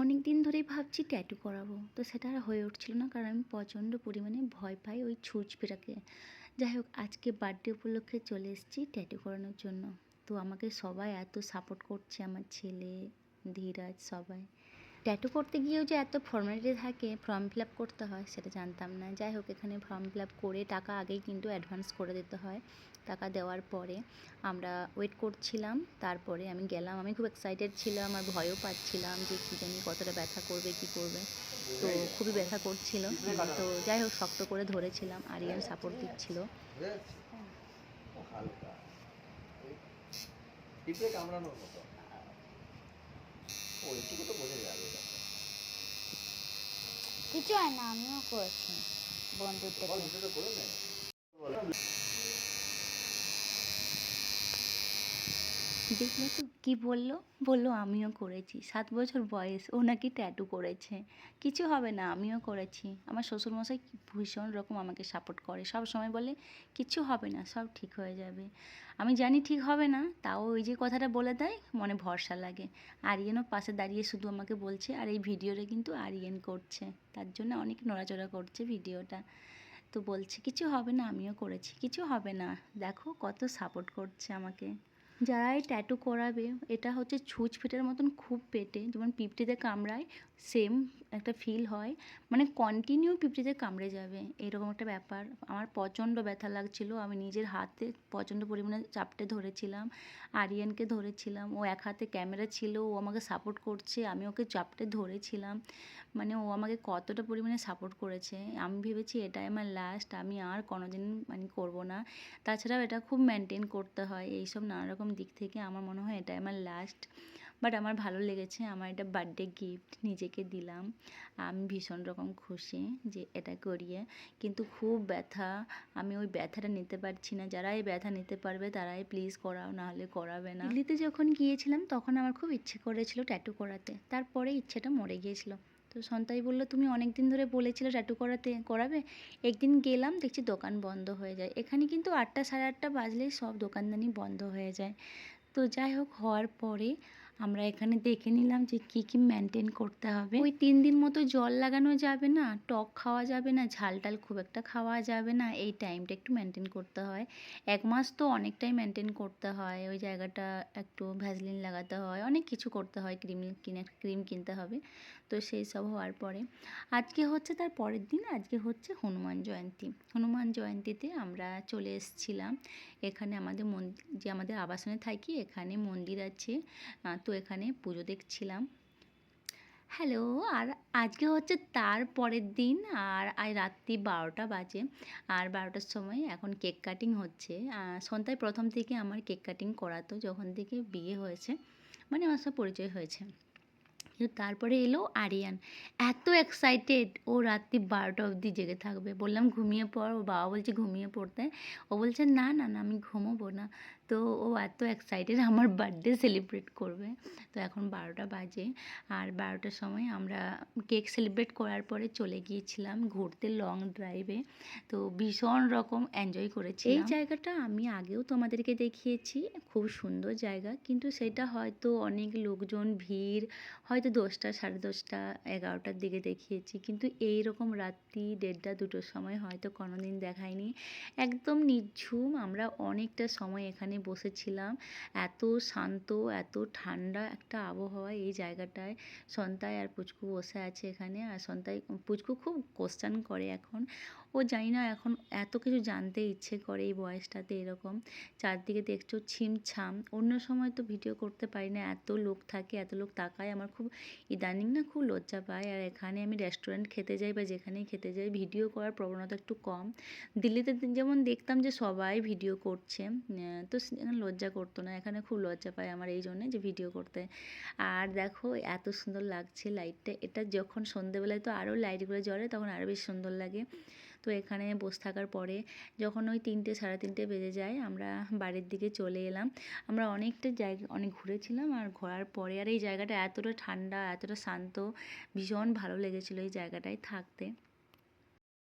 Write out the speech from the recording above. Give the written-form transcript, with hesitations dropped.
অনেক দিন ধরেই ভাবছি ট্যাটু করাবো, তো সেটা আর হয়ে উঠছিল না, কারণ আমি প্রচণ্ড পরিমাণে ভয় পাই ওই ছুঁচ ফেরাকে। যাই হোক, আজকে বার্থডে উপলক্ষে চলে এসেছি ট্যাটু করানোর জন্য। তো আমাকে সবাই এত সাপোর্ট করছে, আমার ছেলে, ধীরাজ, সবাই। ট্যাটু করতে গিয়েও যে এত ফর্মালিটি থাকে, ফর্ম ফিল আপ করতে হয়, সেটা জানতাম না। যাই হোক, এখানে ফর্ম ফিল আপ করে টাকা আগেই কিন্তু অ্যাডভান্স করে দিতে হয়। টাকা দেওয়ার পরে আমরা ওয়েট করছিলাম, তারপরে আমি গেলাম। আমি খুব এক্সাইটেড ছিলাম আর ভয়ও পাচ্ছিলাম যে কী জানি কতটা ব্যথা করবে, কী করবে। তো খুবই ব্যথা করছিল, তো যাই হোক শক্ত করে ধরেছিলাম, আরিয়ান সাপোর্ট দিচ্ছিল। কিছু হয় না, আমিও করেছি বন্ধুর থেকে। দেখলে তো কী বললো আমিও করেছি। 7 বছর বয়স, ও নাকি ট্যাটু করেছে। কিছু হবে না, আমিও করেছি। আমার শ্বশুরমশাই ভীষণ রকম আমাকে সাপোর্ট করে, সব সময় বলে কিছু হবে না, সব ঠিক হয়ে যাবে। আমি জানি ঠিক হবে না, তাও ওই যে কথাটা বলে দেয়, মনে ভরসা লাগে। আরিয়ানও পাশে দাঁড়িয়ে শুধু আমাকে বলছে, আর এই ভিডিওটা কিন্তু আরিয়ান করছে, তার জন্য অনেক নড়াচড়া করছে ভিডিওটা। তো বলছে কিছু হবে না, আমিও করেছি, কিছু হবে না। দেখো কত সাপোর্ট করছে আমাকে। যারা এই ট্যাটু করাবে, এটা হচ্ছে ছুঁচ ফেটার মতন খুব পেটে, যেমন পিঁপড়িতে কামড়ায়, সেম একটা ফিল হয়, মানে কন্টিনিউ পিঁপড়িতে কামড়ে যাবে, এরকম একটা ব্যাপার। আমার প্রচণ্ড ব্যথা লাগছিল, আমি নিজের হাতে প্রচণ্ড পরিমাণে চাপটে ধরেছিলাম, আরিয়ানকে ধরেছিলাম, ও এক হাতে ক্যামেরা ছিল, ও আমাকে সাপোর্ট করছে, আমি ওকে চাপটে ধরেছিলাম। মানে ও আমাকে কতটা পরিমাণে সাপোর্ট করেছে। আমি ভেবেছি এটাই আমার লাস্ট, আমি আর কোনোদিন মানে করবো না। তাছাড়াও এটা খুব মেনটেন করতে হয়, এইসব নানা রকম দিক থেকে আমার মনে হয় এটাই আমার লাস্ট। বাট আমার ভালো লেগেছে, আমার এটা বার্থডে গিফট, নিজেকে দিলাম। আমি ভীষণ রকম খুশি যে এটা করিয়ে, কিন্তু খুব ব্যথা, আমি ওই ব্যথাটা নিতে পারছি না। যারা এই ব্যথা নিতে পারবে তারাই প্লিজ করাও, নাহলে করাবে না। দিল্লিতে যখন গিয়েছিলাম তখন আমার খুব ইচ্ছে করেছিল ট্যাটু করাতে, তারপরে ইচ্ছেটা মরে গিয়েছিল। তো সন্তাই বললো, তুমি অনেক দিন ধরে বলেছিলে ট্যাটু করাবে। একদিন গেলাম, দেখছি দোকান বন্ধ হয়ে যায়। এখানে কিন্তু 8টা সাড়ে 8টা বাজলেই সব দোকানদানি বন্ধ হয়ে যায়। তো যাই হোক, হওয়ার পরে আমরা এখানে দেখে নিলাম যে কী কী মেনটেন করতে হবে। ওই 3 দিন মতো জল লাগানো যাবে না, টক খাওয়া যাবে না, ঝাল টাল খুব একটা খাওয়া যাবে না, এই টাইমটা একটু মেনটেন করতে হয়। 1 মাস তো অনেকটাই মেনটেন করতে হয়, ওই জায়গাটা একটু ভ্যাসলিন লাগাতে হয়, অনেক কিছু করতে হয়, ক্রিম কিনতে হবে। তো সেই সব হওয়ার পরে আজকে হচ্ছে তার পরের দিন, আজকে হচ্ছে হনুমান জয়ন্তী। হনুমান জয়ন্তীতে আমরা চলে এসেছিলাম এখানে, আমাদের আবাসনে থাকি, এখানে মন্দির আছে, তো এখানে পুজো দেখছিলাম। হ্যালো, আর আজকে হচ্ছে তার পরের দিন, আর রাত্রি 12টা বাজে, আর 12টার সময় এখন কেক কাটিং হচ্ছে। সন্ধ্যায় প্রথম থেকে আমার কেক কাটিং করাতো, যখন থেকে বিয়ে হয়েছে, মানে আমার সাথে পরিচয় হয়েছে। কিন্তু তারপরে এলো আরিয়ান, এত এক্সাইটেড, ও রাত্রি 12টা অবধি জেগে থাকবে। বললাম ঘুমিয়ে পড়, ওর বাবা বলছে ঘুমিয়ে পড়তে, ও বলছে না না না আমি ঘুমোবো না। তো ও এত এক্সাইটেড আমার বার্থডে সেলিব্রেট করবে। তো এখন 12টা বাজে, আর 12টার সময় আমরা কেক সেলিব্রেট করার পরে চলে গিয়েছিলাম ঘুরতে লং ড্রাইভে। তো ভীষণ রকম এনজয় করেছি। এই জায়গাটা আমি আগেও তোমাদেরকে দেখিয়েছি, খুব সুন্দর জায়গা, কিন্তু সেটা হয়তো অনেক লোকজন, ভিড়, হয়তো 10টা, সাড়ে 10টা, 11টার দিকে দেখিয়েছি, কিন্তু এই রকম রাত্রি 1:30, 2টোর সময় হয়তো কোনোদিন দেখায়নি। একদম নিঝুম, আমরা অনেকটা সময় এখানে বসেছিলাম, এত শান্ত, এত ঠান্ডা একটা আবহাওয়া এই জায়গাটায়। সন্তাই আর পুচকু বসে আছে এখানে, আর পুচকু খুব কোশ্চেন করে এখন, ও জানি না এখন এত কিছু জানতে ইচ্ছে করে এই বয়সটাতে। এরকম চারদিকে দেখছো ছিমছাম, অন্য সময় তো ভিডিও করতে পারি না, এত লোক থাকে, এত লোক তাকায়, আমার খুব ইদানিং না খুব লজ্জা পায়। আর এখানে আমি রেস্টুরেন্ট খেতে যাই বা যেখানেই খেতে যাই, ভিডিও করার প্রবণতা একটু কম। দিল্লিতে যেমন দেখতাম যে সবাই ভিডিও করছে, তো এখানে লজ্জা করতো না, এখানে খুব লজ্জা পায় আমার এই জন্যে যে ভিডিও করতে। আর দেখো এত সুন্দর লাগছে লাইটটা, এটা যখন সন্ধেবেলায় তো আরও লাইটগুলো জ্বলে, তখন আরও বেশ সুন্দর লাগে। তো এখানে বসে থাকার পরে যখন ওই 3টে, সাড়ে 3টে বেজে যায়, আমরা বাড়ির দিকে চলে এলাম। আমরা অনেকটা জায়গা অনেক ঘুরেছিলাম, আর ঘোরার পরে আর এই জায়গাটা এতটা ঠান্ডা, এতটা শান্ত, ভীষণ ভালো লেগেছিলো এই জায়গাটায় থাকতে।